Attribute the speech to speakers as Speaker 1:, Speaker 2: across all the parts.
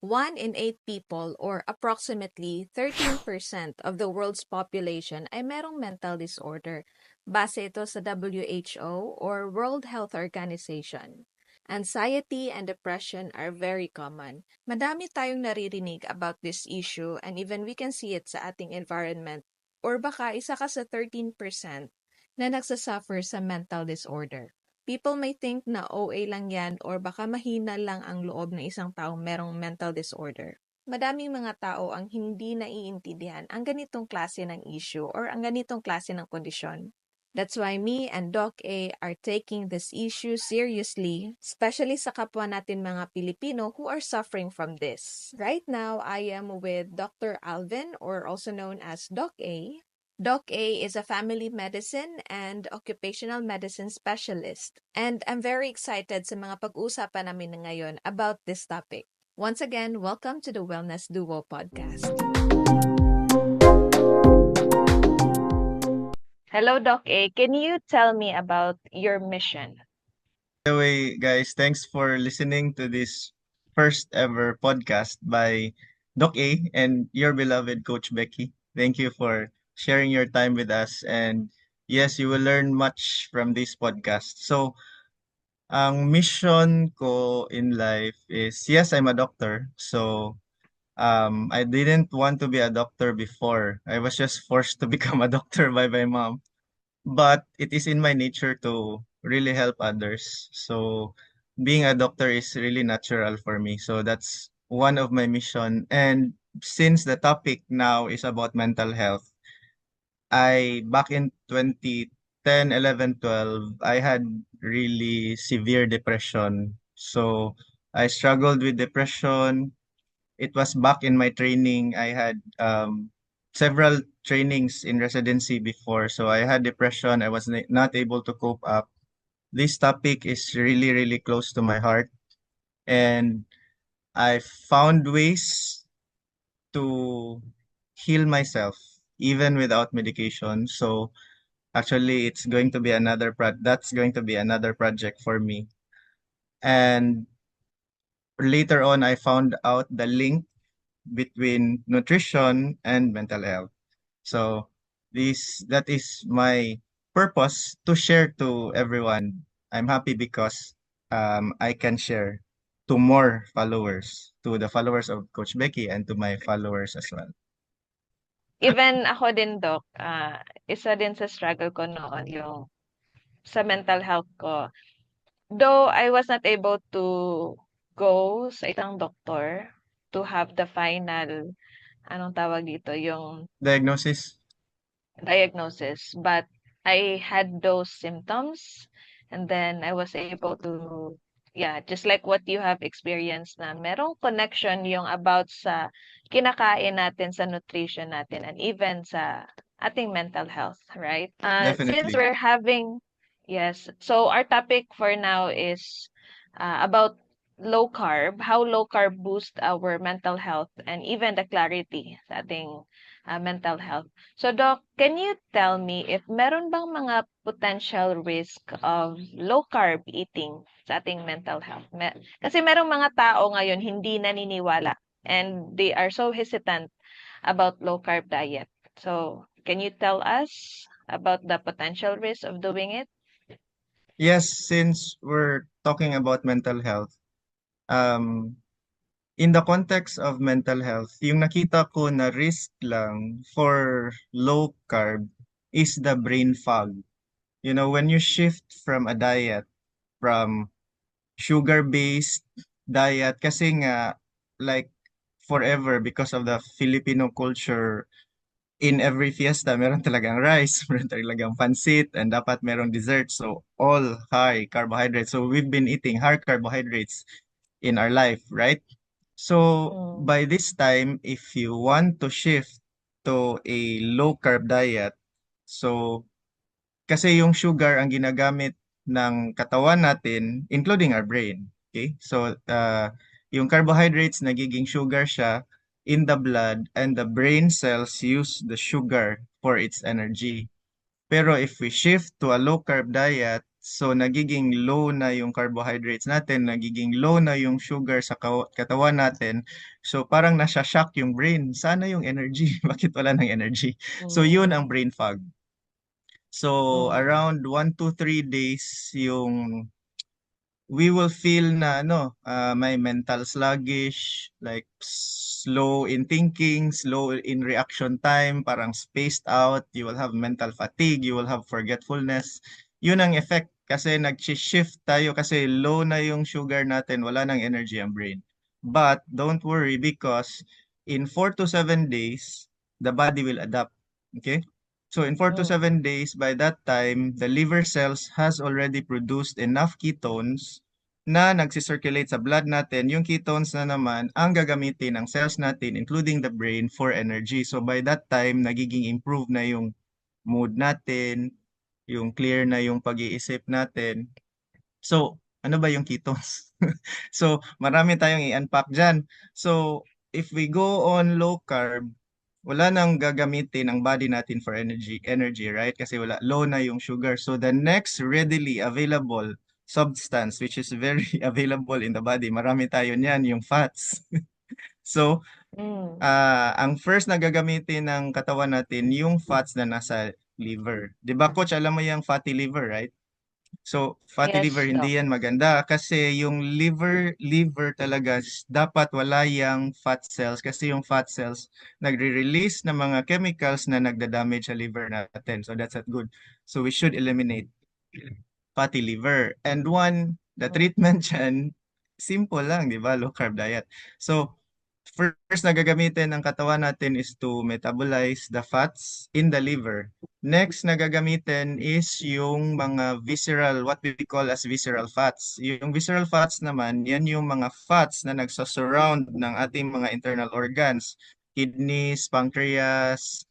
Speaker 1: 1 in 8 people or approximately 13% of the world's population ay merong mental disorder. Base ito sa WHO or World Health Organization. Anxiety and depression are very common. Madami tayong naririnig about this issue and even we can see it sa ating environment. Or baka isa ka sa 13% na nagsasuffer sa mental disorder. People may think na OA lang yan or baka mahina lang ang loob ng isang taong merong mental disorder. Madaming mga tao ang hindi naiintindihan ang ganitong klase ng issue or ang ganitong klase ng kondisyon. That's why me and Doc A are taking this issue seriously, especially sa kapwa natin mga Pilipino who are suffering from this. Right now, I am with Dr. Alvin, or also known as Doc A. Doc A is a family medicine and occupational medicine specialist, and I'm very excited sa mga pag-uusapan namin ngayon about this topic. Once again, welcome to the Wellness Duo podcast. Hello, Doc A. Can you tell me about your mission?
Speaker 2: By the way, guys, thanks for listening to this first ever podcast by Doc A and your beloved Coach Becky. Thank you for sharing your time with us. And yes, you will learn much from this podcast. So, ang mission ko in life is, yes, I'm a doctor. So, I didn't want to be a doctor before. I was just forced to become a doctor by my mom. But it is in my nature to really help others. So being a doctor is really natural for me. So that's one of my mission. And since the topic now is about mental health, I back in 2010, 11, 12, I had really severe depression. So I struggled with depression. It was back in my training. I had several trainings in residency before. So I had depression. I was not able to cope up. This topic is really, really close to my heart. And I found ways to heal myself even without medication. So actually it's going to be that's going to be another project for me. And later on I found out the link between nutrition and mental health. So that is my purpose to share to everyone. I'm happy because I can share to more followers, to the followers of Coach Becky and to my followers as well.
Speaker 1: Even ako din, Doc, isa din sa struggle ko noon yung sa mental health ko. Though I was not able to go sa isang doktor to have the final, anong tawag dito, yung
Speaker 2: Diagnosis?
Speaker 1: diagnosis, but I had those symptoms and then I was able to, yeah, just like what you have experienced na merong connection yung about sa kinakain natin, sa nutrition natin, and even sa ating mental health, right? Since
Speaker 2: Definitely.
Speaker 1: we're having, yes, so our topic for now is about low carb, how low carb boost our mental health and even the clarity sa ating mental health. So, Doc, can you tell me if meron bang mga potential risk of low carb eating sa ating mental health? Kasi merong mga tao ngayon hindi naniniwala and they are so hesitant about low carb diet. So, can you tell us about the potential risk of doing it?
Speaker 2: Yes, since we're talking about mental health, um, in the context of mental health, yung nakita ko na risk lang for low carb is the brain fog. You know, when you shift from a diet from sugar-based diet, kasi nga, like, forever, because of the Filipino culture, in every fiesta, meron talagang rice, meron talagang pancit, and dapat merong dessert. So, all high carbohydrates. So, we've been eating high carbohydrates in our life, right? So,
Speaker 1: Mm.
Speaker 2: by this time, if you want to shift to a low carb diet, so kasi yung sugar ang ginagamit ng katawan natin, including our brain. Okay? So, yung carbohydrates, nagiging sugar siya in the blood and the brain cells use the sugar for its energy. Pero if we shift to a low carb diet, So nagiging low na yung carbohydrates natin, nagiging low na yung sugar sa katawan natin. So parang nasha-shock yung brain. Sana yung energy. Bakit wala ng energy? So yun ang
Speaker 1: Mm.
Speaker 2: brain fog. So
Speaker 1: Mm.
Speaker 2: around 1 to 3 days yung we will feel na may mental sluggish, like slow in thinking, slow in reaction time, parang spaced out, you will have mental fatigue, you will have forgetfulness. Yun ang effect kasi nag-shift tayo kasi low na yung sugar natin, wala nang energy ang brain. But don't worry because in 4 to 7 days, the body will adapt. Okay? So in four to
Speaker 1: Mm.
Speaker 2: seven days, by that time, the liver cells has already produced enough ketones na nagsisirculate sa blood natin. Yung ketones na naman ang gagamitin ng cells natin, including the brain, for energy. So by that time, nagiging improve na yung mood natin, yung clear na yung pag-iisip natin. So, ano ba yung ketones? So, marami tayong i-unpack dyan. So, if we go on low carb, wala nang gagamitin ang body natin for energy, right? Kasi wala, low na yung sugar. So, the next readily available substance, which is very available in the body, marami tayo niyan, yung fats. So,
Speaker 1: Mm.
Speaker 2: ang first na gagamitin ng katawan natin, yung fats na nasa liver. 'Di ba, coach, alam mo yung fatty liver, right? So, fatty liver,
Speaker 1: Yes, Doc.
Speaker 2: hindi yan maganda kasi yung liver talaga dapat wala yung fat cells kasi yung fat cells nagre-release ng mga chemicals na nagda-damage sa liver natin. So, that's not good. So, we should eliminate fatty liver. And the
Speaker 1: Mm.
Speaker 2: treatment dyan, simple lang, di ba? Low carb diet. So, first na gagamitin ng katawan natin is to metabolize the fats in the liver. Next na gagamitin is yung mga visceral, what we call as visceral fats. Yung visceral fats naman, yan yung mga fats na nagsasurround ng ating mga internal organs. Kidneys, pancreas,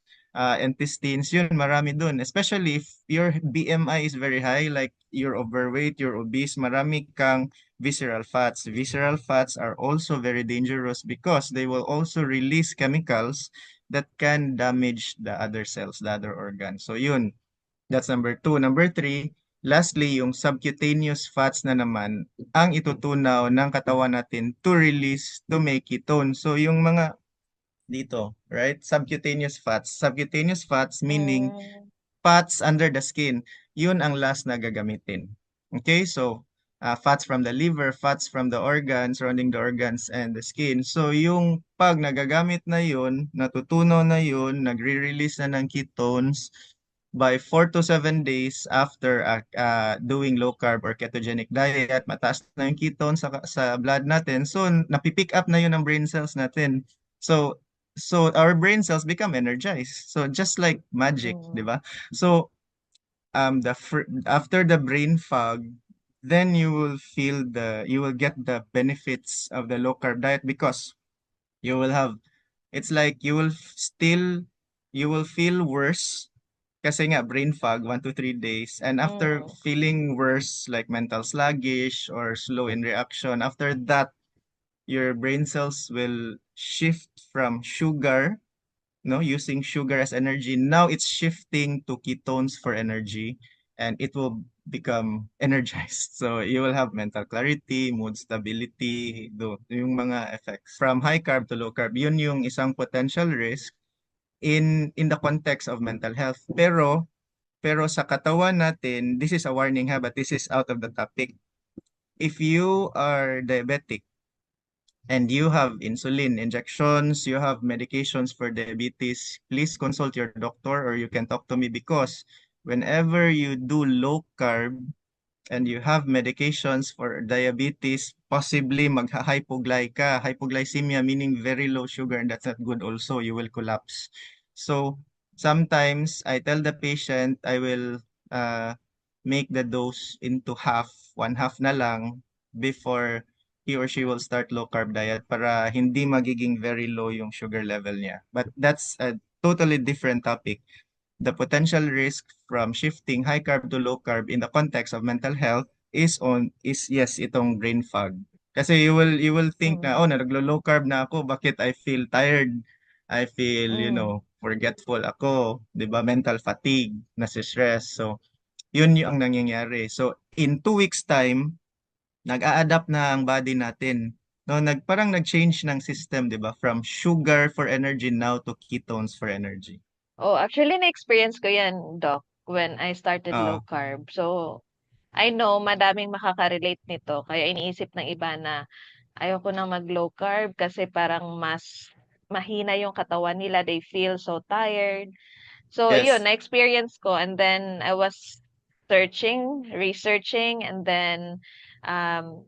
Speaker 2: intestines, yun, marami dun. Especially if your BMI is very high, like you're overweight, you're obese, marami kang visceral fats. Visceral fats are also very dangerous because they will also release chemicals that can damage the other cells, the other organs. So yun, that's number two. Number three, lastly, yung subcutaneous fats na naman ang itutunaw ng katawan natin to release, to make ketone. So yung mga dito, right? Subcutaneous fats. Subcutaneous fats meaning
Speaker 1: Mm.
Speaker 2: fats under the skin. Yun ang last na gagamitin. Okay, so fats from the liver, fats from the organs, surrounding the organs and the skin. So yung pag nagagamit na yun, natutunaw na yun, nagre-release na ng ketones, by 4 to 7 days after doing low carb or ketogenic diet, mataas na yung ketones sa blood natin. So, napipick up na yun ng brain cells natin. So, our brain cells become energized. So, just like magic, di
Speaker 1: Mm.
Speaker 2: ba? So, after the brain fog, then you will get the benefits of the low carb diet because you will have, it's like you will feel worse kasi nga brain fog 1 to 3 days, and after
Speaker 1: Mm.
Speaker 2: feeling worse like mental sluggish or slow in reaction, after that your brain cells will shift from sugar, no, using sugar as energy. Now it's shifting to ketones for energy, and it will become energized. So you will have mental clarity, mood stability, yung mga effects. From high carb to low carb, yun yung isang potential risk in the context of mental health. Pero sa katawan natin, this is a warning ha, but this is out of the topic. If you are diabetic, and you have insulin injections, you have medications for diabetes, please consult your doctor or you can talk to me because whenever you do low carb and you have medications for diabetes, possibly ka. Hypoglycemia meaning very low sugar, and that's not good also. You will collapse. So sometimes I tell the patient I will uh, make the dose into half, one half na lang before he or she will start low carb diet para hindi magiging very low yung sugar level niya. But that's a totally different topic. The potential risk from shifting high carb to low carb in the context of mental health is yes, itong brain fog. Kasi you will think na, oh,
Speaker 1: Mm.
Speaker 2: naglo-low carb na ako, bakit I feel tired? I feel,
Speaker 1: Mm.
Speaker 2: forgetful ako, 'di ba? Mental fatigue, nasi-stress. So, Yun yung ang nangyayari. So, in 2 weeks time, nag-a-adapt na ang body natin. No, parang nag-change ng system, 'di ba? From sugar for energy now to ketones for energy.
Speaker 1: Oh, actually, na-experience ko yan, Doc, when I started low
Speaker 2: Ah,
Speaker 1: carb. So, I know madaming makaka-relate nito. Kaya iniisip ng iba na ayoko na mag-low carb kasi parang mas mahina yung katawan nila. They feel so tired. So, yun,
Speaker 2: yes.
Speaker 1: na-experience ko. And then, I was searching, researching, and then, um,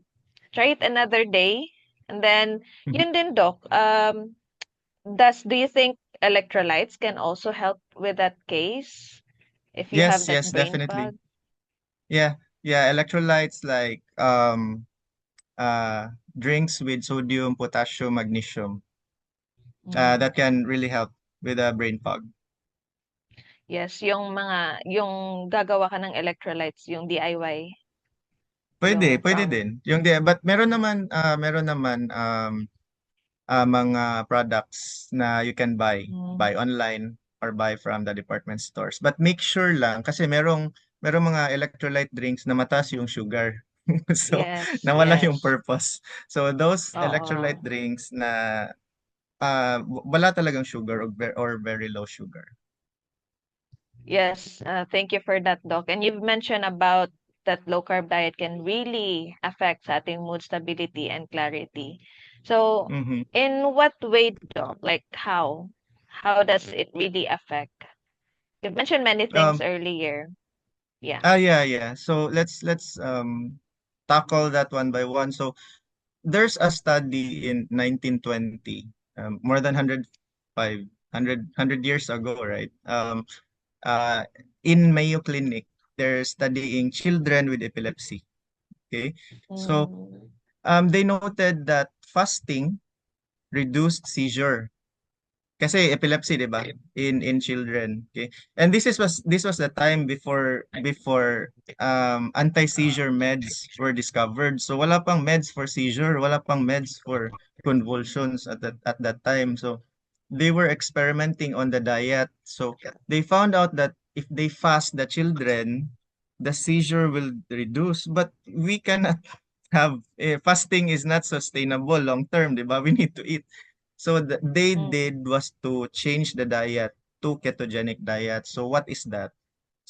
Speaker 1: try it another day. And then,
Speaker 2: Mhm.
Speaker 1: yun din, Doc. Do you think electrolytes can also help with that case if you have
Speaker 2: Yes,
Speaker 1: that
Speaker 2: yes,
Speaker 1: brain
Speaker 2: definitely.
Speaker 1: fog?
Speaker 2: Yeah. Yeah, electrolytes like uh drinks with sodium, potassium, magnesium.
Speaker 1: Mm.
Speaker 2: That can really help with brain fog.
Speaker 1: Yes, yung gagawa ka ng electrolytes, yung DIY,
Speaker 2: Pwede,
Speaker 1: yung
Speaker 2: pwede
Speaker 1: from,
Speaker 2: din. But meron naman mga products na you can buy
Speaker 1: mm,
Speaker 2: online or buy from the department stores. But make sure lang kasi merong mga electrolyte drinks na mataas yung sugar. So,
Speaker 1: yes,
Speaker 2: nawala yung
Speaker 1: yes.
Speaker 2: purpose. So, those electrolyte
Speaker 1: Oo.
Speaker 2: drinks na wala talagang sugar or very low sugar.
Speaker 1: Yes, thank you for that, Doc. And you've mentioned about that low carb diet can really affect sa ating mood stability and clarity. So,
Speaker 2: Mhm.
Speaker 1: in what way, Doc? Like how? How does it really affect? You've mentioned many things
Speaker 2: Um,
Speaker 1: earlier. Yeah.
Speaker 2: yeah, yeah. So, let's tackle that one by one. So, there's a study in 1920, more than 100 years ago, right? Uh, in Mayo Clinic, they're studying children with epilepsy. Okay, so
Speaker 1: Mm,
Speaker 2: they noted that fasting reduced seizure. Kasi epilepsy, 'di ba? In children. Okay. And this was the time before anti-seizure meds were discovered. So wala pang meds for seizure, wala pang meds for convulsions at that time. So they were experimenting on the diet. So they found out that if they fast the children, the seizure will reduce. But we cannot have fasting is not sustainable long term, 'di ba? We need to eat. So they
Speaker 1: mm,
Speaker 2: did was to change the diet to ketogenic diet. So what is that?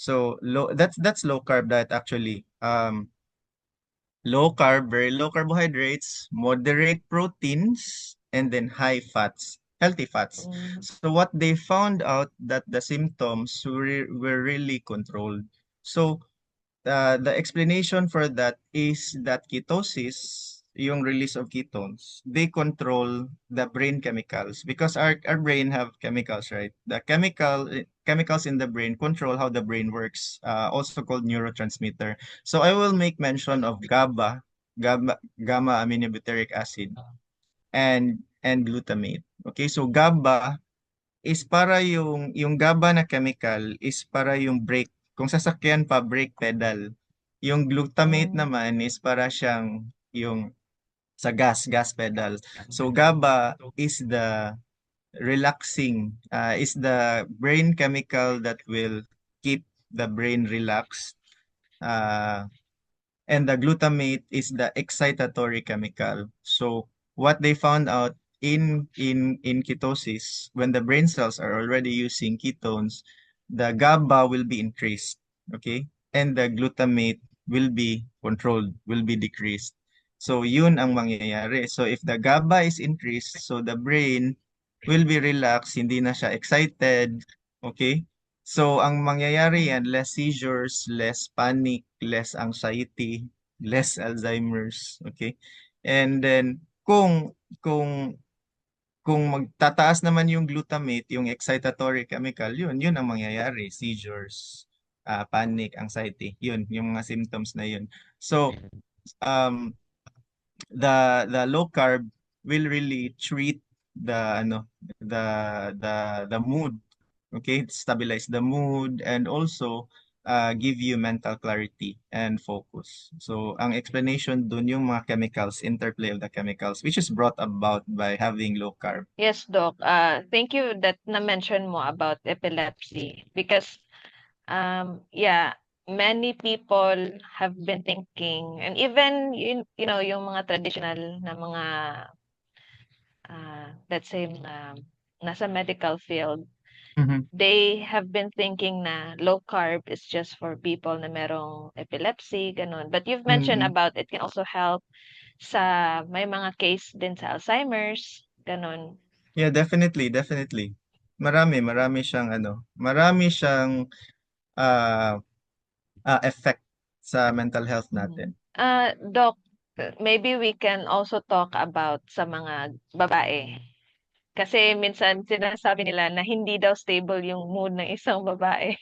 Speaker 2: So that's low carb diet actually. Low carb, very low carbohydrates, moderate proteins, and then high fats, healthy fats.
Speaker 1: mm.
Speaker 2: So what they found out that the symptoms were really controlled. So the explanation for that is that ketosis, yung release of ketones, they control the brain chemicals because our brain have chemicals, right? The chemicals in the brain control how the brain works, also called neurotransmitter. So I will make mention of gamma aminobutyric acid, and glutamate. Okay, so GABA is para yung GABA na chemical is para yung brake. Kung sasakyan pa, brake pedal. Yung glutamate
Speaker 1: Mm,
Speaker 2: naman is para siyang yung sa gas pedal. So GABA is the is the brain chemical that will keep the brain relaxed. Uh, and the glutamate is the excitatory chemical. So what they found out in ketosis, when the brain cells are already using ketones, the GABA will be increased, okay? And the glutamate will be controlled, will be decreased. So yun ang mangyayari. So if the GABA is increased, so the brain will be relaxed, hindi na siya excited, okay? So, ang mangyayari yan,
Speaker 1: mm.
Speaker 2: less seizures, less panic, less anxiety, less Alzheimer's, okay? And then, kung kung magtataas naman yung glutamate, yung excitatory chemical, yun ang mangyayari, seizures, panic, anxiety, yun, yung mga symptoms na yun. So, um, the low carb will really treat the the mood, okay, stabilize the mood and also give you mental clarity and focus. So ang explanation dun yung mga chemicals, interplay of the chemicals, which is brought about by having low carb.
Speaker 1: Yes, Doc. Thank you that na-mention mo about epilepsy because yeah, many people have been thinking, and even yung mga traditional na mga let's say nasa medical field,
Speaker 2: Mhm.
Speaker 1: they have been thinking na low carb is just for people na merong epilepsy, ganun. But you've mentioned
Speaker 2: Mm.
Speaker 1: about it can also help sa may mga case din sa Alzheimer's, ganun.
Speaker 2: Yeah, definitely, definitely. Marami siyang ano, marami siyang ah effect sa mental health
Speaker 1: Mhm.
Speaker 2: natin.
Speaker 1: Doc, maybe we can also talk about sa mga babae. Kasi minsan sinasabi nila na hindi daw stable yung mood ng isang babae.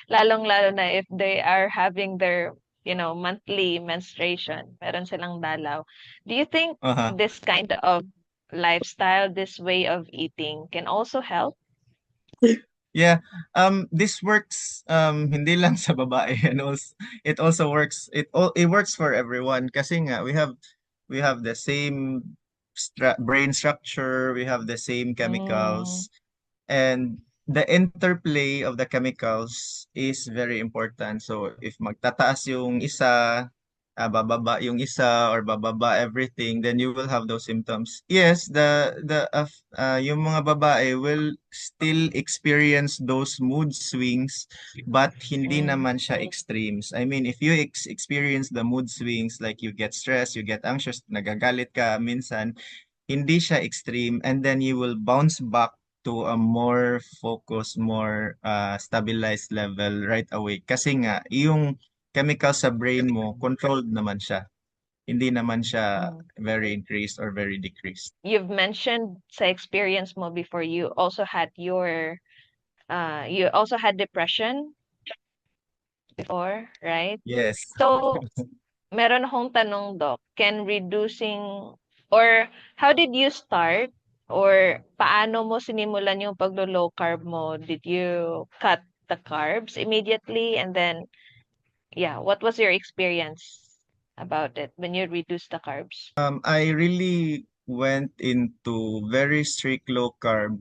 Speaker 1: Lalong-lalo na if they are having their, monthly menstruation. Meron silang dalaw. Do you think
Speaker 2: Aha.
Speaker 1: this kind of lifestyle, this way of eating can also help?
Speaker 2: Yeah, this works hindi lang sa babae and also it works for everyone kasi nga we have the same brain structure, we have the same
Speaker 1: Mm,
Speaker 2: chemicals. And the interplay of the chemicals is very important. So if magtataas yung isa, bababa yung isa or bababa everything, then you will have those symptoms. Yes, yung mga babae will still experience those mood swings, but hindi
Speaker 1: mm,
Speaker 2: naman siya extremes. I mean, if you experience the mood swings, like you get stressed, you get anxious, nagagalit ka minsan, hindi siya extreme, and then you will bounce back to a more focused, more stabilized level right away. Kasi nga, yung chemical sa brain mo, controlled naman siya. Hindi naman siya
Speaker 1: mm.
Speaker 2: very increased or very decreased.
Speaker 1: You've mentioned sa experience mo before you also had depression before, right?
Speaker 2: Yes.
Speaker 1: So, meron akong tanong, Doc. Can reducing or how did you start or paano mo sinimulan yung paglo-low carb mo? Did you cut the carbs immediately and then, yeah, what was your experience about it when you reduce the carbs?
Speaker 2: I really went into very strict low carb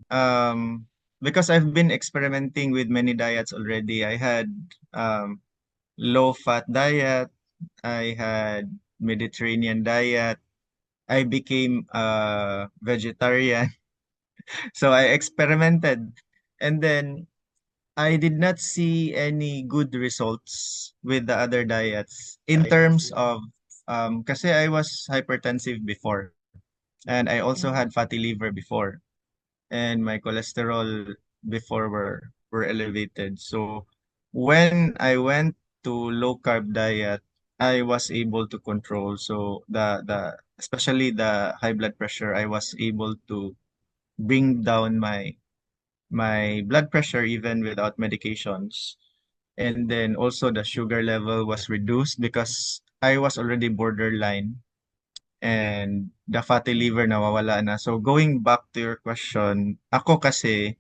Speaker 2: because I've been experimenting with many diets already. I had um, low fat diet, I had Mediterranean diet, I became a vegetarian. So I experimented, and then I did not see any good results with the other diets in terms of kasi I was hypertensive before, and I also
Speaker 1: Mm.
Speaker 2: had fatty liver before, and my cholesterol before were elevated. So when I went to low carb diet, I was able to control. So the especially the high blood pressure, I was able to bring down my blood pressure even without medications. And then also the sugar level was reduced because I was already borderline, and the fatty liver nawawala na. So going back to your question, ako kasi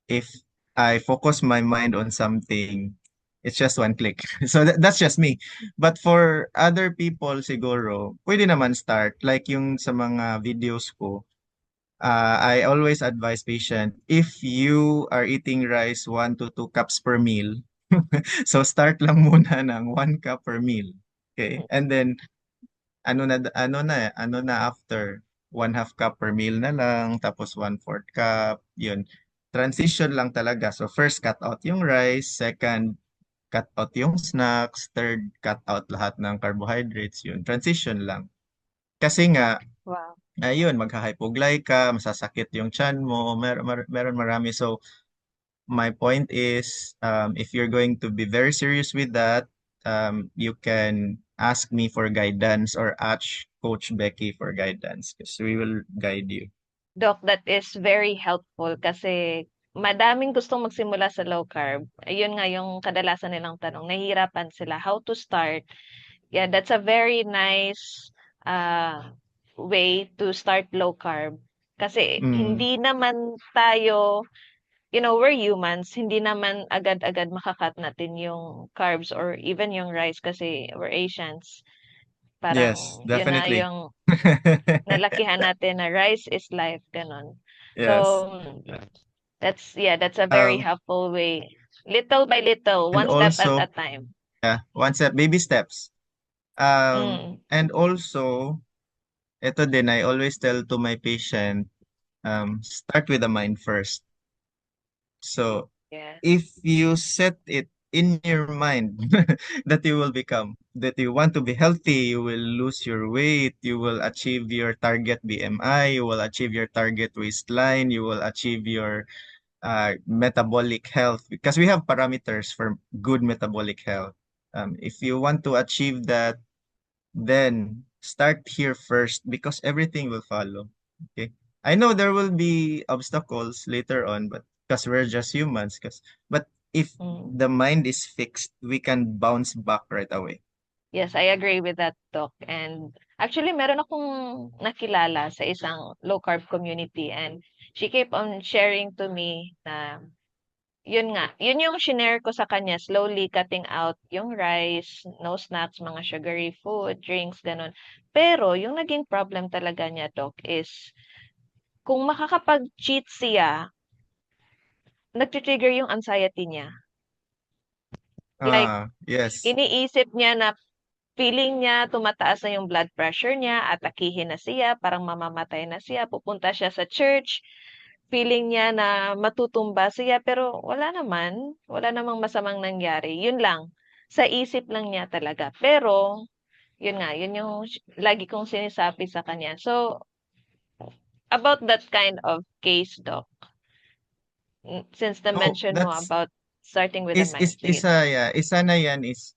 Speaker 2: if I focus my mind on something, it's just one click. So that's just me. But for other people siguro, pwede naman start like yung sa mga videos ko. I always advise patient if you are eating rice 1 to 2 cups per meal, so start lang muna ng 1 cup per meal. Okay? And then ano na after 1/2 cup per meal na lang, tapos 1/4 cup, yun. Transition lang talaga. So first cut out yung rice, second cut out yung snacks, third cut out lahat ng carbohydrates, yun. Transition lang. Kasi nga
Speaker 1: Wow.
Speaker 2: ayun, magha-hypoglyca, masasakit yung tiyan mo, meron marami. So, my point is, if you're going to be very serious with that, you can ask me for guidance or ask Coach Becky for guidance because we will guide you.
Speaker 1: Doc, that is very helpful kasi madaming gustong magsimula sa low carb. Ayun nga yung kadalasan nilang tanong, nahihirapan sila how to start. Yeah, that's a very nice way to start low carb. Kasi
Speaker 2: Mm,
Speaker 1: hindi naman tayo, we're humans, hindi naman agad-agad makakat natin yung carbs or even yung rice kasi we're Asians.
Speaker 2: yes,
Speaker 1: Parang yun na
Speaker 2: definitely.
Speaker 1: yung nalakihan natin na rice is life, ganon.
Speaker 2: Yes.
Speaker 1: So, that's a very
Speaker 2: Um,
Speaker 1: helpful way. Little by little,
Speaker 2: and
Speaker 1: one step at
Speaker 2: also,
Speaker 1: a time.
Speaker 2: Yeah, one step, baby steps.
Speaker 1: Mm.
Speaker 2: And also, ito din, I always tell to my patient, start with the mind first. So,
Speaker 1: Yes.
Speaker 2: if you set it in your mind that you will become, that you want to be healthy, you will lose your weight, you will achieve your target BMI, you will achieve your target waistline, you will achieve your metabolic health, because we have parameters for good metabolic health. If you want to achieve that, then start here first because everything will follow. Okay. I know there will be obstacles later on, but because we're just humans, but if
Speaker 1: Mm.
Speaker 2: the mind is fixed, we can bounce back right away.
Speaker 1: Yes, I agree with that, Doc. And actually, meron akong nakilala sa isang low carb community and she kept on sharing to me na yun nga, yun yung shinare ko sa kanya, slowly cutting out yung rice, no snacks, mga sugary food, drinks, ganun. Pero yung naging problem talaga niya, Doc, is kung makakapag-cheat siya, nagti-trigger yung anxiety niya. Like,
Speaker 2: Yes.
Speaker 1: iniisip niya na feeling niya tumataas na yung blood pressure niya, atakihin na siya, parang mamamatay na siya, pupunta siya sa church, feeling niya na matutumba siya, pero wala namang masamang nangyari. Yun lang, sa isip lang niya talaga. Pero, yun nga, yun yung lagi kong sinasabi sa kanya. So, about that kind of case, Doc, since the
Speaker 2: No,
Speaker 1: mention mo
Speaker 2: that's
Speaker 1: about starting with the mind. Sige,
Speaker 2: isa,
Speaker 1: Doc.
Speaker 2: yeah, isa na yan is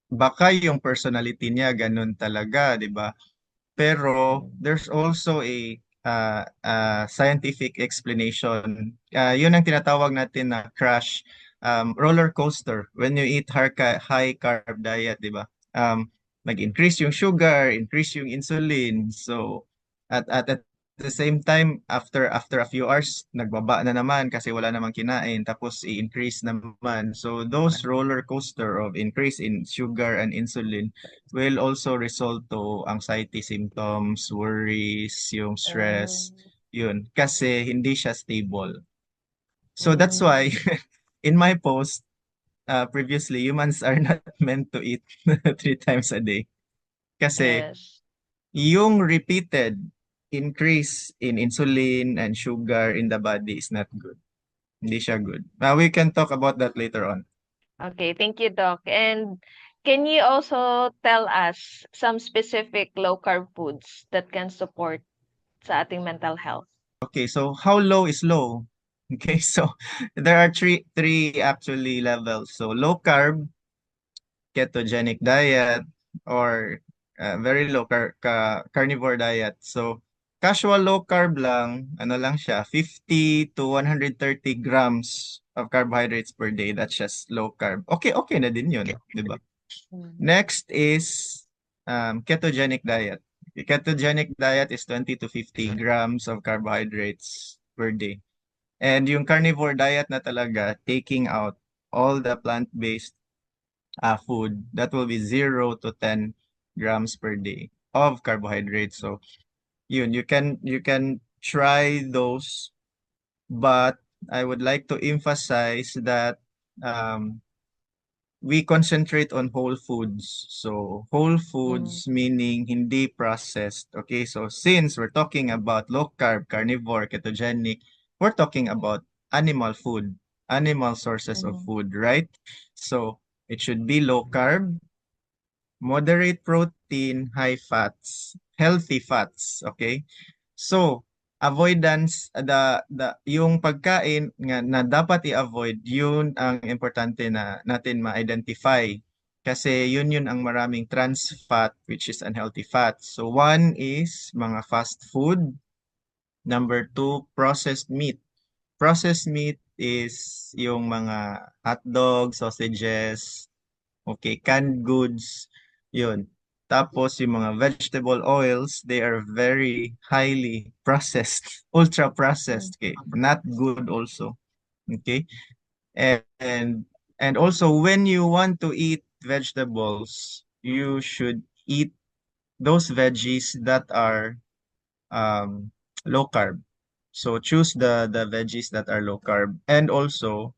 Speaker 2: baka yung personality niya ganun talaga, 'di ba? Pero
Speaker 1: Mm.
Speaker 2: there's also a scientific explanation. Yun ang tinatawag natin na crash, roller coaster. When you eat high carb diet, di ba? Mag-increase yung sugar, increase yung insulin. So at the same time, after a few hours, nagbaba na naman kasi wala namang kinain. Tapos i-increase naman. So those roller coaster of increase in sugar and insulin will also result to anxiety symptoms, worries, yung stress,
Speaker 1: Mm.
Speaker 2: yun. Kasi hindi siya stable. So that's why
Speaker 1: Mm.
Speaker 2: in my post previously, humans are not meant to eat 3 times a day. Kasi
Speaker 1: Yes.
Speaker 2: yung repeated increase in insulin and sugar in the body is not good. Hindi siya good. We can talk about that later on.
Speaker 1: Okay, thank you, Doc. And can you also tell us some specific low carb foods that can support sa ating mental health?
Speaker 2: Okay, so how low is low? Okay, so there are three actually levels. So low carb, ketogenic diet, or very low carnivore diet. So casual low carb lang, ano lang siya, 50 to 130 grams of carbohydrates per day. That's just low carb. Okay, okay na din yun, di ba?
Speaker 1: Mm.
Speaker 2: Next is ketogenic diet. Ketogenic diet is 20 to 50 grams of carbohydrates per day. And yung carnivore diet na talaga, taking out all the plant-based food, that will be 0 to 10 grams per day of carbohydrates. So, yun, you can try those, but I would like to emphasize that um, we concentrate on whole foods. So, whole
Speaker 1: Mm.
Speaker 2: foods meaning hindi processed. Okay, so since we're talking about low carb, carnivore, ketogenic, we're talking about animal food, animal sources of
Speaker 1: Mm.
Speaker 2: food, right? So, it should be low carb, moderate protein, high fats, healthy fats, okay? So, avoidance, yung pagkain nga na dapat i-avoid, yun ang importante na natin ma-identify. Kasi yun ang maraming trans fat, which is unhealthy fat. So, one is mga fast food. Number two, processed meat. Processed meat is yung mga hotdog, sausages, okay, canned goods, yun. Tapos yung mga vegetable oils, they are very highly processed, ultra
Speaker 1: Mm.
Speaker 2: processed, okay, not good also, okay. And and also when you want to eat vegetables, you should eat those veggies that are um low carb. So choose the veggies that are low carb, and also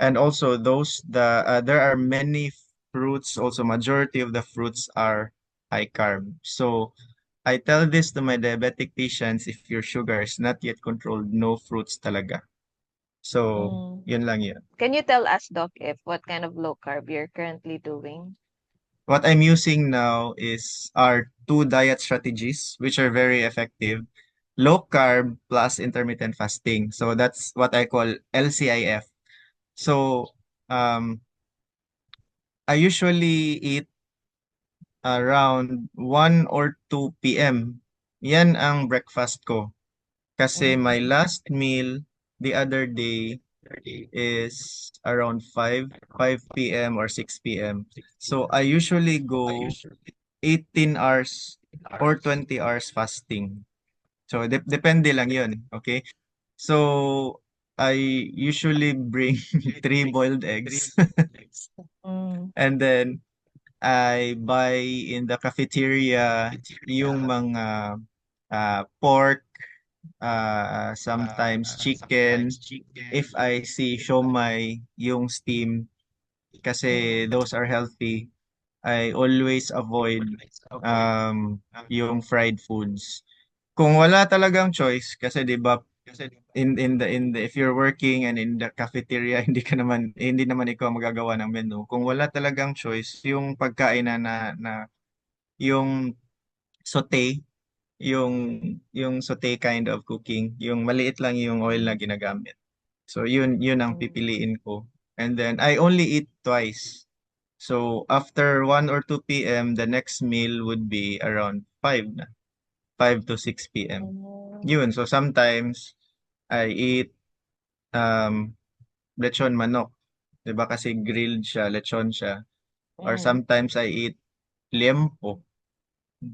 Speaker 2: those there are many fruits, also majority of the fruits are high carb. So I tell this to my diabetic patients, if your sugar is not yet controlled, no fruits talaga. So,
Speaker 1: Mm.
Speaker 2: yun lang yun.
Speaker 1: Can you tell us, Doc, if what kind of low carb you're currently doing?
Speaker 2: What I'm using now is are two diet strategies, which are very effective. Low carb plus intermittent fasting. So that's what I call LCIF. So um, I usually eat around 1 or 2 p.m. Yan ang breakfast ko. Kasi my
Speaker 1: Mm.
Speaker 2: last meal the other day is around 5 p.m. or 6 p.m. So I usually go 18 hours or 20 hours fasting. So depende lang yun, okay? So I usually bring three boiled eggs
Speaker 1: Mm.
Speaker 2: and then I buy in the cafeteria yung mga pork, sometimes chicken. If I see siomai, yung steam, kasi
Speaker 1: Mm.
Speaker 2: those are healthy. I always avoid yung fried foods. Kung wala talagang choice, kasi 'di ba in the if you're working and in the cafeteria hindi naman ikaw magagawa ng menu. Kung wala talagang choice, yung pagkain na yung saute, yung yung saute kind of cooking, yung maliit lang yung oil na
Speaker 1: Mm.
Speaker 2: ginagamit. So yun ang
Speaker 1: Mm.
Speaker 2: pipiliin ko. And then I only eat twice. So after 1 or 2 p.m., the next meal would be around 5 na, 5 to 6 p.m.
Speaker 1: Mm.
Speaker 2: Yun, so sometimes I eat um lechon manok. 'Di ba kasi grilled siya, lechon siya. Or
Speaker 1: Mm.
Speaker 2: sometimes I eat liempo.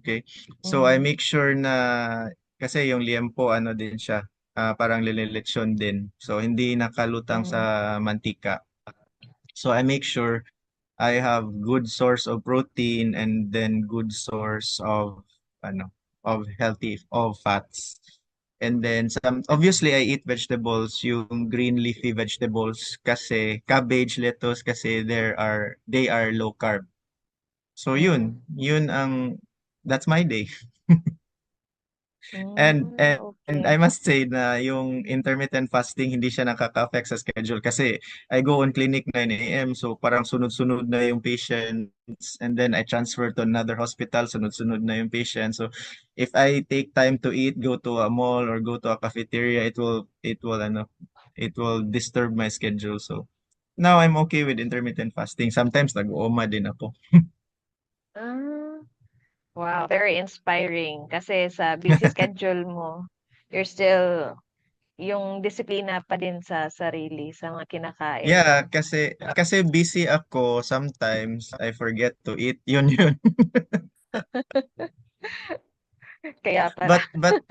Speaker 2: Okay? So I
Speaker 1: Mm.
Speaker 2: make sure na kasi yung liempo ano din siya, parang lechon din. So hindi nakalutang
Speaker 1: Mm.
Speaker 2: sa mantika. So I make sure I have good source of protein and then good source of ano of healthy of fats. And then some obviously I eat vegetables, yung green leafy vegetables kasi cabbage, lettuce kasi they are low carb. So
Speaker 1: Mm.
Speaker 2: yun ang that's my day. And
Speaker 1: Mm.
Speaker 2: and I
Speaker 1: Okay.
Speaker 2: must say na yung intermittent fasting hindi siya nakaka-affect sa schedule kasi I go on clinic 9 a.m. So parang sunod-sunod na yung patients and then I transfer to another hospital, sunod-sunod na yung patient. So if I take time to eat, go to a mall or go to a cafeteria, it will disturb my schedule. So now I'm okay with intermittent fasting. Sometimes nag-uoma din ako.
Speaker 1: Ah. Wow, very inspiring kasi sa busy schedule mo, you're still yung disiplina pa din sa sarili sa mga kinakain
Speaker 2: Yeah,
Speaker 1: mo.
Speaker 2: kasi busy ako, sometimes I forget to eat. Yun.
Speaker 1: Kaya pala.
Speaker 2: But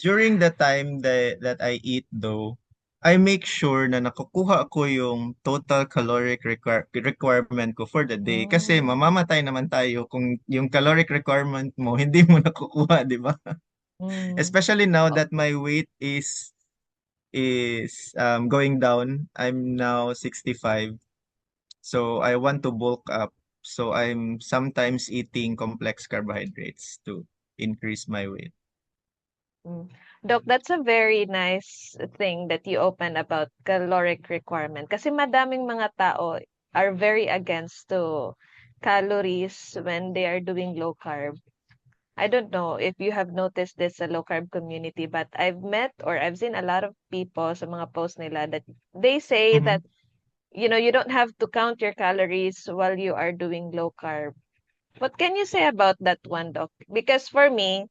Speaker 2: during the time that I eat though, I make sure na nakukuha ko yung total caloric requirement ko for the day. Kasi
Speaker 1: Hmm.
Speaker 2: mamamatay naman tayo kung yung caloric requirement mo hindi mo nakukuha, di ba?
Speaker 1: Hmm.
Speaker 2: Especially now
Speaker 1: Oh.
Speaker 2: that my weight is going down. I'm now 65. So I want to bulk up. So I'm sometimes eating complex carbohydrates to increase my weight.
Speaker 1: Mm. Doc, that's a very nice thing that you opened about caloric requirement. Kasi madaming mga tao are very against to calories when they are doing low carb. I don't know if you have noticed this sa low carb community, but I've met or I've seen a lot of people sa mga posts nila that they say
Speaker 2: Mm-hmm.
Speaker 1: that, you don't have to count your calories while you are doing low carb. What can you say about that one, Doc? Because for me,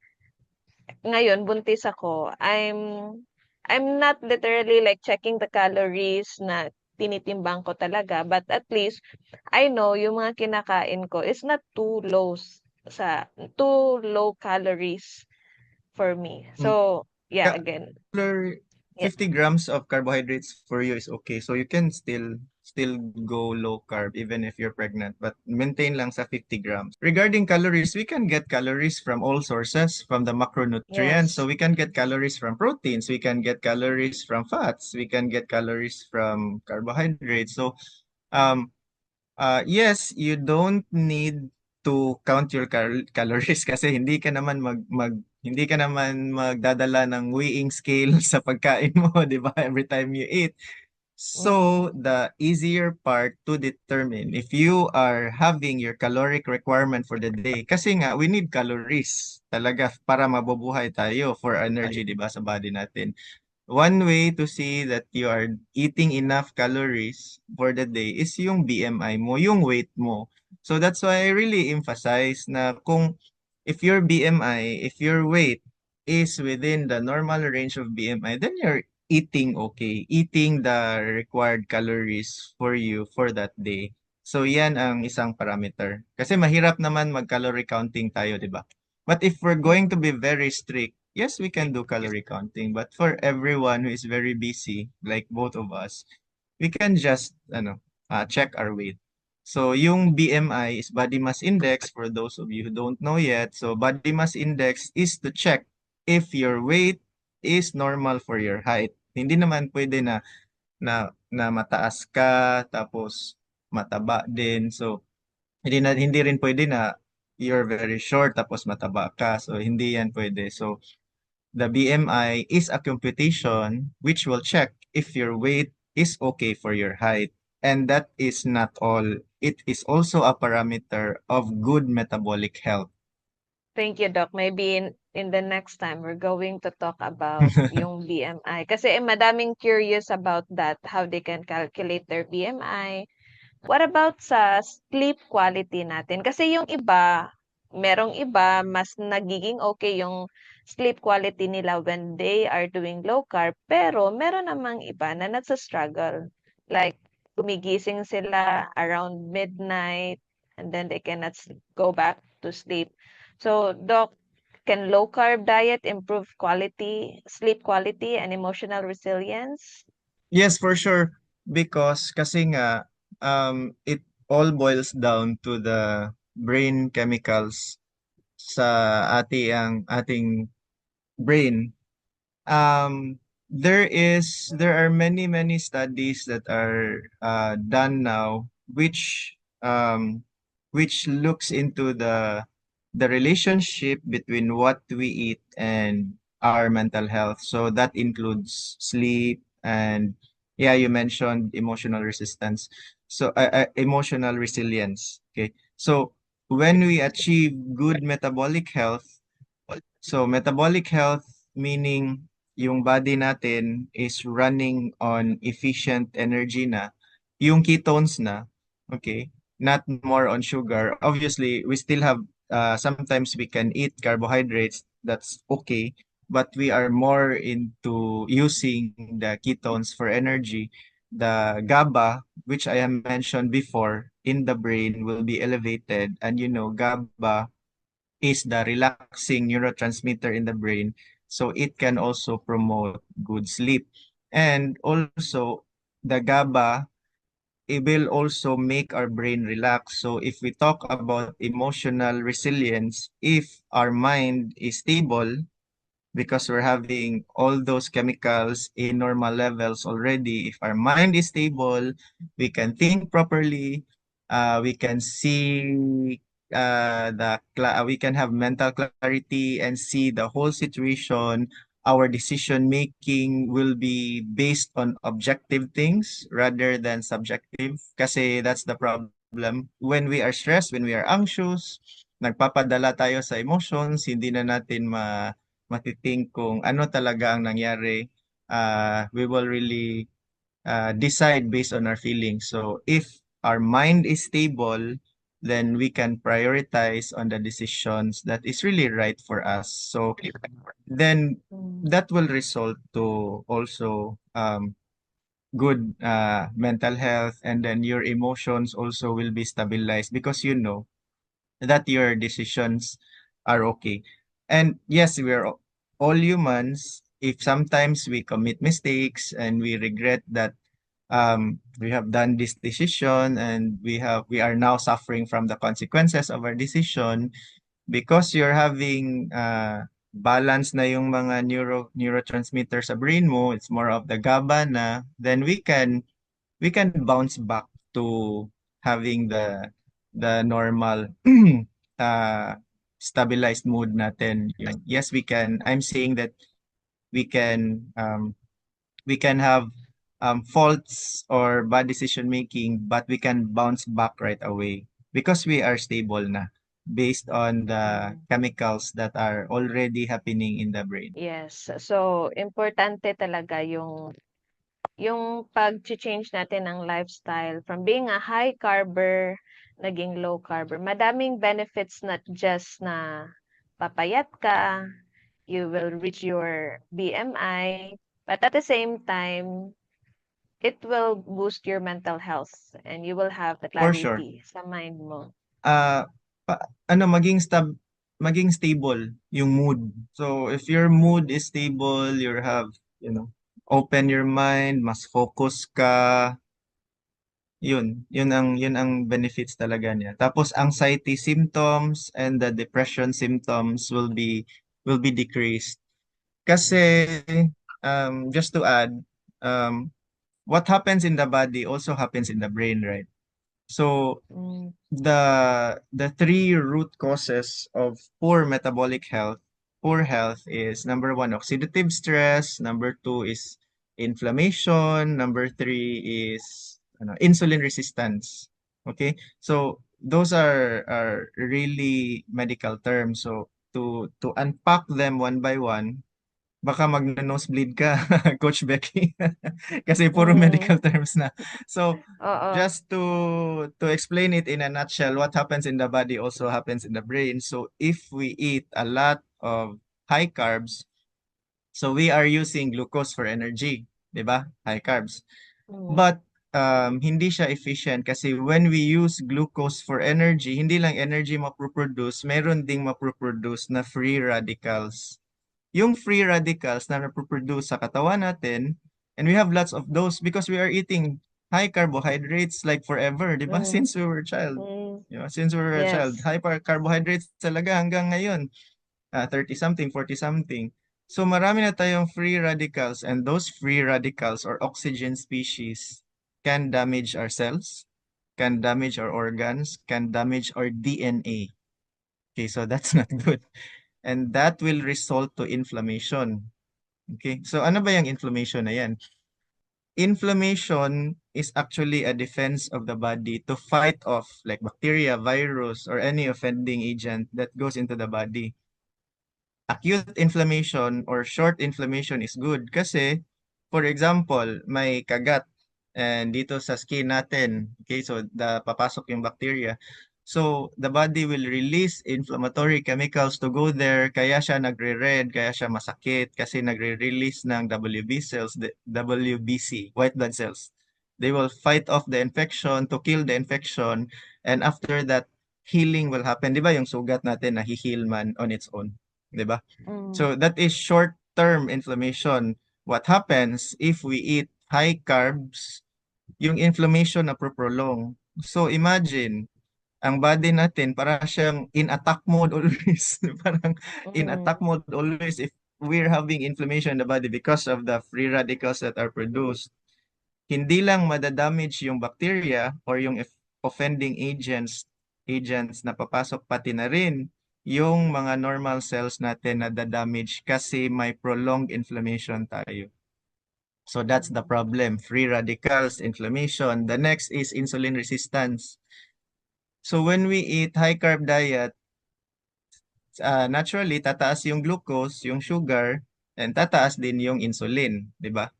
Speaker 1: ngayon buntis ako, I'm not literally like checking the calories na tinitimbang ko talaga, but at least I know yung mga kinakain ko is not too low calories for me. So, yeah,
Speaker 2: Ka-
Speaker 1: again,
Speaker 2: Color
Speaker 1: yeah.
Speaker 2: 50 grams of carbohydrates for you is okay. So you can still go low carb even if you're pregnant, but maintain lang sa 50 grams. Regarding calories, we can get calories from all sources, from the macronutrients. So
Speaker 1: Yes.
Speaker 2: we can get calories from proteins, we can get calories from fats, we can get calories from carbohydrates. So um Yes, you don't need to count your calories kasi hindi ka naman magdadala ng weighing scale sa pagkain mo, 'di ba? Every time you eat.
Speaker 1: Mm.
Speaker 2: So, the easier part to determine if you are having your caloric requirement for the day, kasi nga, we need calories talaga para mabubuhay tayo for energy, di ba, sa body natin. One way to see that you are eating enough calories for the day is yung BMI mo, yung weight mo. So that's why I really emphasize na kung if your BMI, if your weight is within the normal range of BMI, then you're eating okay, eating the required calories for you for that day. So yan ang isang parameter. Kasi mahirap naman mag-calorie counting tayo, di ba? But if we're going to be very strict, yes, we can do calorie counting. But for everyone who is very busy, like both of us, we can just check our weight. So yung BMI is body mass index for those of you who don't know yet. So body mass index is to check if your weight is normal for your height. Hindi naman pwede na mataas ka tapos mataba din. So hindi rin pwede na you're very short tapos mataba ka. So hindi yan pwede. So the BMI is a computation which will check if your weight is okay for your height. And that is not all. It is also a parameter of good metabolic health.
Speaker 1: Thank you, Doc. Maybe in the next time, we're going to talk about yung BMI. Kasi madaming curious about that, how they can calculate their BMI. What about sa sleep quality natin? Kasi yung iba, merong iba, mas nagiging okay yung sleep quality nila when they are doing low carb. Pero meron namang iba na nagsa-struggle. Like, gumigising sila around midnight and then they cannot go back to sleep. So, Doc, can low carb diet improve quality, sleep quality and emotional resilience?
Speaker 2: Yes, for sure. Because kasi nga, it all boils down to the brain chemicals sa ating brain. There are many studies that are done now um which looks into the relationship between what we eat and our mental health. So that includes sleep and yeah, you mentioned emotional resistance. So emotional resilience. Okay. So when we achieve good metabolic health, so metabolic health meaning yung body natin is running on efficient energy na, yung ketones na, okay, not more on sugar. Obviously, we still have sometimes we can eat carbohydrates, that's okay, but we are more into using the ketones for energy. The GABA, which I have mentioned before, in the brain will be elevated, and GABA is the relaxing neurotransmitter in the brain. So it can also promote good sleep. And also, the GABA, it will also make our brain relax. So if we talk about emotional resilience, if our mind is stable, because we're having all those chemicals in normal levels already. If our mind is stable, we can think properly, we can see we can have mental clarity and see the whole situation. Our decision making will be based on objective things rather than subjective. Kasi that's the problem. When we are stressed, when we are anxious, nagpapadala tayo sa emotions, hindi na natin matithink kung ano talaga ang nangyari. We will really decide based on our feelings. So if our mind is stable, then we can prioritize on the decisions that is really right for us. So then
Speaker 1: Mm.
Speaker 2: that will result to also good mental health, and then your emotions also will be stabilized because you know that your decisions are okay. And yes, we are all humans. If sometimes we commit mistakes and we regret that we have done this decision and we are now suffering from the consequences of our decision because you're having balance na yung mga neurotransmitters sa brain mo, it's more of the GABA na, then we can bounce back to having the normal uh, stabilized mood natin. Yung, yes, we can. I'm saying that we can we can have faults or bad decision making, but we can bounce back right away because we are stable na based on the
Speaker 3: Mm.
Speaker 2: chemicals that are already happening in the brain.
Speaker 3: Yes. So, importante talaga yung pag-change natin ng lifestyle from being a high carber, naging low carber. Madaming benefits, not just na papayat ka, you will reach your BMI, but at the same time, it will boost your mental health and you will have the
Speaker 2: For sure.
Speaker 3: clarity sa mind mo.
Speaker 2: uh, ano maging stable yung mood. So if your mood is stable, you have, you know, open your mind, mas focus ka, yun ang benefits talaga niya. Tapos anxiety symptoms and the depression symptoms will be decreased. Kasi just to add, um what happens in the body also happens in the brain, right? So
Speaker 3: Mm.
Speaker 2: the three root causes of poor health is number one, oxidative stress, number two is inflammation, number three is insulin resistance. Okay, so those are really medical terms. So to unpack them one by one, baka magno-nosebleed ka, Coach Becky. Kasi puro
Speaker 3: Mm.
Speaker 2: medical terms na. So,
Speaker 3: Oo.
Speaker 2: just to explain it in a nutshell, what happens in the body also happens in the brain. So, if we eat a lot of high carbs, so we are using glucose for energy, 'di ba? High carbs.
Speaker 3: Mm.
Speaker 2: But hindi siya efficient kasi when we use glucose for energy, hindi lang energy maproproduce, meron ding maproproduce na free radicals. Yung free radicals na napoproduce sa katawan natin, and we have lots of those because we are eating high carbohydrates like forever, di ba?
Speaker 3: Mm.
Speaker 2: Since we were a child.
Speaker 3: Mm.
Speaker 2: Since we were a child,
Speaker 3: Yes.
Speaker 2: high carbohydrates talaga hanggang ngayon, 30 something, 40 something. So marami na tayong free radicals, and those free radicals or oxygen species can damage our cells, can damage our organs, can damage our DNA. Okay, so that's not good. And that will result to inflammation. Okay, so ano ba yung inflammation na yan? Inflammation is actually a defense of the body to fight off like bacteria, virus, or any offending agent that goes into the body. Acute inflammation or short inflammation is good kasi, for example, may kagat and dito sa skin natin, okay, so papasok yung bacteria. So, the body will release inflammatory chemicals to go there, kaya siya nagre-red, kaya siya masakit, kasi nagre-release ng WB cells, the WBC, white blood cells. They will fight off the infection to kill the infection, and after that, healing will happen. Di ba yung sugat natin na heal man on its own? Di ba?
Speaker 3: Mm.
Speaker 2: So that is short-term inflammation. What happens if we eat high carbs, yung inflammation na prolong. So imagine, ang body natin para siyang in attack mode always. Parang in attack
Speaker 3: Mm.
Speaker 2: mode always if we're having inflammation in the body because of the free radicals that are produced. Hindi lang madadamage yung bacteria or yung offending agents na papasok, pati na rin yung mga normal cells natin na damage kasi may prolonged inflammation tayo. So that's the problem. Free radicals, inflammation. The next is insulin resistance. So when we eat high carb diet, naturally tataas yung glucose, yung sugar, and tataas din yung insulin, 'di ba?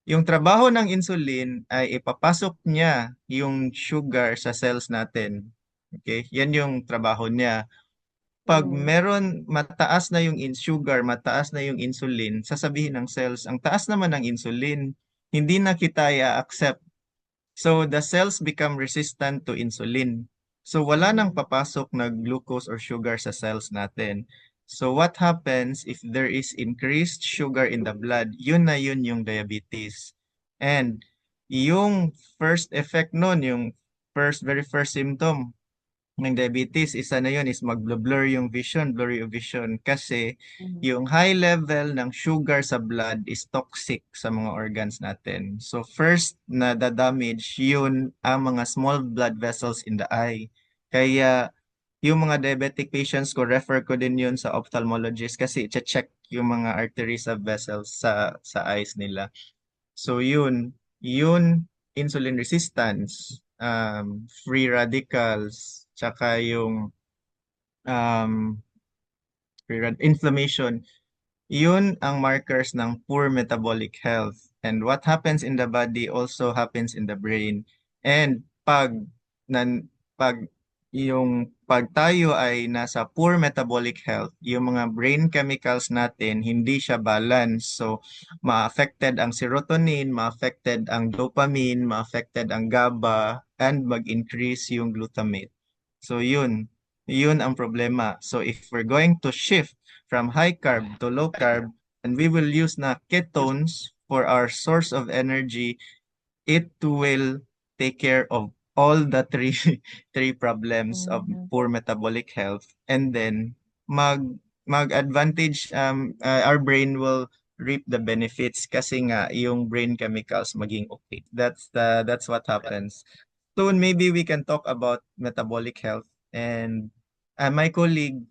Speaker 2: Yung trabaho ng insulin ay ipapasok niya yung sugar sa cells natin. Okay? Yan yung trabaho niya. Pag
Speaker 3: Mm.
Speaker 2: meron mataas na yung sugar, mataas na yung insulin, sasabihin ng cells, ang taas naman ng insulin, hindi na kita i-accept. So the cells become resistant to insulin. So wala nang
Speaker 3: Mm.
Speaker 2: papasok na glucose or sugar sa cells natin. So what happens if there is increased sugar in the blood? Yun yung diabetes. And yung first effect nun, yung very first symptom, ng diabetes, isa na yun is mag-blur yung vision, blurry yung vision. Kasi
Speaker 3: Mhm.
Speaker 2: yung high level ng sugar sa blood is toxic sa mga organs natin. So first na damage yun ang mga small blood vessels in the eye. Kaya yung mga diabetic patients ko, refer ko din yun sa ophthalmologist kasi check yung mga arteries of vessels sa eyes nila. So yun insulin resistance, free radicals, tsaka yung um, inflammation, yun ang markers ng poor metabolic health. And what happens in the body also happens in the brain. And nan, pag pag tayo ay nasa poor metabolic health, yung mga brain chemicals natin hindi siya balance. So, ma-affected ang serotonin, ma-affected ang dopamine, ma-affected ang GABA, and mag-increase yung glutamate. So, yun ang problema. So, if we're going to shift from high carb to low carb, and we will use na ketones for our source of energy, it will take care of all the three problems of
Speaker 3: Mhm.
Speaker 2: poor metabolic health, and then mag mag-advantage, our brain will reap the benefits kasi nga yung brain chemicals maging okay. That's what happens. Soon maybe we can talk about metabolic health, and my colleague,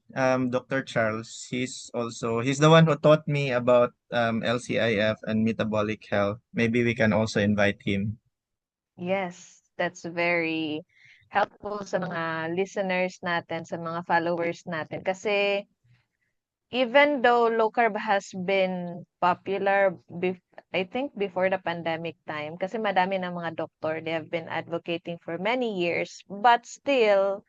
Speaker 2: Dr. Charles, he's the one who taught me about LCIF and metabolic health. Maybe we can also invite him.
Speaker 3: Yes, that's very helpful sa mga listeners natin, sa mga followers natin. Kasi even though low carb has been popular, I think before the pandemic time, kasi madami ng mga doktor, they have been advocating for many years, but still,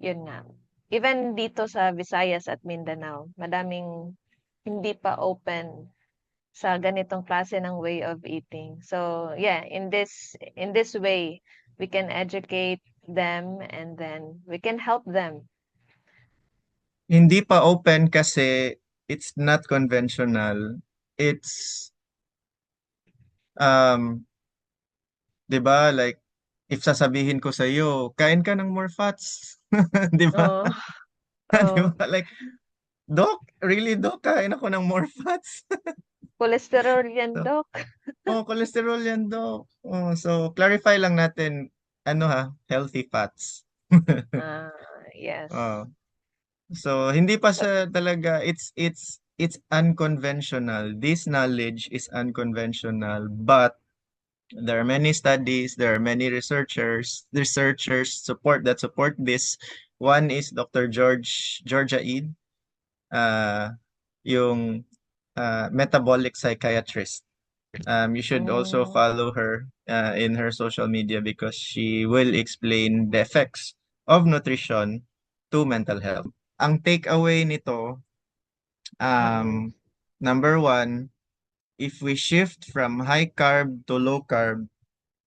Speaker 3: yun nga, even dito sa Visayas at Mindanao, madaming hindi pa open sa ganitong klase ng way of eating. So, yeah, in this way, we can educate them and then we can help them.
Speaker 2: Hindi pa open kasi it's not conventional. It's, um, 'di ba, like, if sasabihin ko sa iyo, kain ka ng more fats, 'di ba?
Speaker 3: Oh,
Speaker 2: 'Di
Speaker 3: oh,
Speaker 2: ba? Like, Doc, really, Doc, kain ako ng more fats.
Speaker 3: cholesterol yan,
Speaker 2: So,
Speaker 3: Doc.
Speaker 2: cholesterol yan, Doc. So, clarify lang natin, ano ha, healthy fats.
Speaker 3: Ah, yes.
Speaker 2: Oh. So, hindi pa siya talaga, it's unconventional. This knowledge is unconventional, but there are many studies, there are many researchers support this. One is Dr. Georgia Ede, uh, yung metabolic psychiatrist. You should also
Speaker 3: Mm,
Speaker 2: follow her in her social media because she will explain the effects of nutrition to mental health. Ang takeaway nito,
Speaker 3: mm,
Speaker 2: number one, if we shift from high carb to low carb,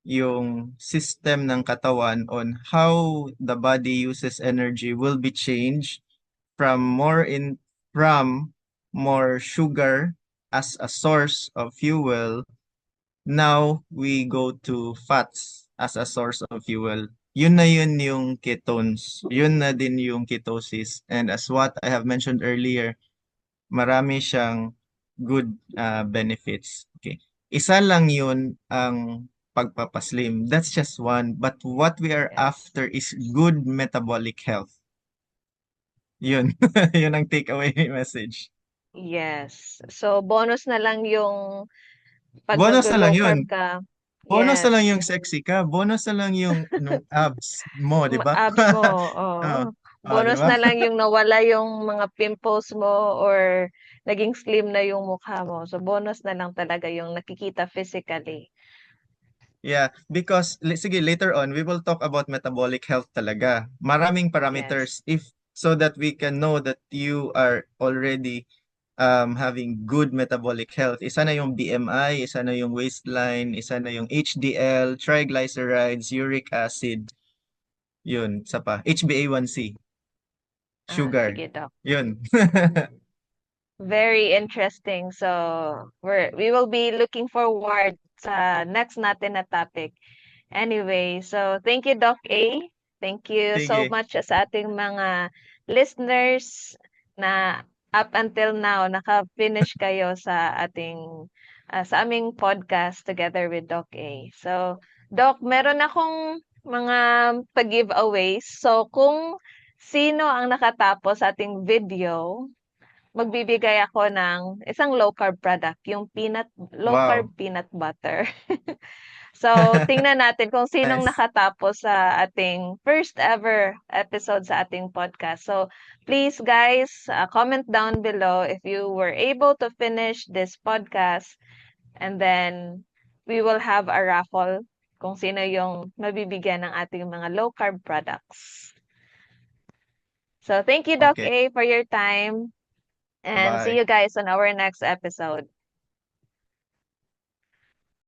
Speaker 2: yung system ng katawan on how the body uses energy will be changed from from more sugar as a source of fuel. Now we go to fats as a source of fuel. Yun yung ketones. Yun na din yung ketosis. And as what I have mentioned earlier, marami siyang good benefits. Okay. Isa lang yun ang pagpapaslim. That's just one. But what we are
Speaker 3: yes.
Speaker 2: after is good metabolic health. Yun. Yun ang takeaway message.
Speaker 3: Yes. So, bonus na lang yung pag
Speaker 2: Bonus na lang
Speaker 3: naglo-low
Speaker 2: yun.
Speaker 3: carb ka.
Speaker 2: Bonus na lang
Speaker 3: Yes.
Speaker 2: yung sexy ka. Bonus na lang yung nung abs mo, di ba?
Speaker 3: Abs mo,
Speaker 2: Oh,
Speaker 3: oo.
Speaker 2: di
Speaker 3: Bonus
Speaker 2: ba?
Speaker 3: na lang yung nawala yung mga pimples mo or naging slim na yung mukha mo. So, bonus na lang talaga yung nakikita physically.
Speaker 2: Yeah, because sige, later on we will talk about metabolic health talaga. Maraming
Speaker 3: Yes.
Speaker 2: parameters if so that we can know that you are already having good metabolic health. Isa na yung BMI, isa na yung waistline, isa na yung HDL, triglycerides, uric acid, yun, isa pa, HbA1c,
Speaker 3: Ah,
Speaker 2: sugar.
Speaker 3: sige, Doc.
Speaker 2: Yun.
Speaker 3: Very interesting. So, we will be looking forward sa next natin na topic. Anyway, so thank you, Doc A. Thank you so
Speaker 2: Sige.
Speaker 3: much sa ating mga listeners na up until now naka-finish kayo sa sa aming podcast together with Doc A. So, Doc, meron akong mga pa-giveaways. So, kung sino ang nakatapos sa ating video, magbibigay ako ng isang low carb product, yung low carb
Speaker 2: Wow.
Speaker 3: peanut butter. So, tingnan natin kung sinong
Speaker 2: Nice.
Speaker 3: nakatapos sa ating first ever episode sa ating podcast. So, please guys, comment down below if you were able to finish this podcast, and then we will have a raffle kung sino yung mabibigyan ng ating mga low carb products. So, thank you, Doc
Speaker 2: Okay.
Speaker 3: A, for your time, and see
Speaker 2: Bye.
Speaker 3: you guys on our next episode.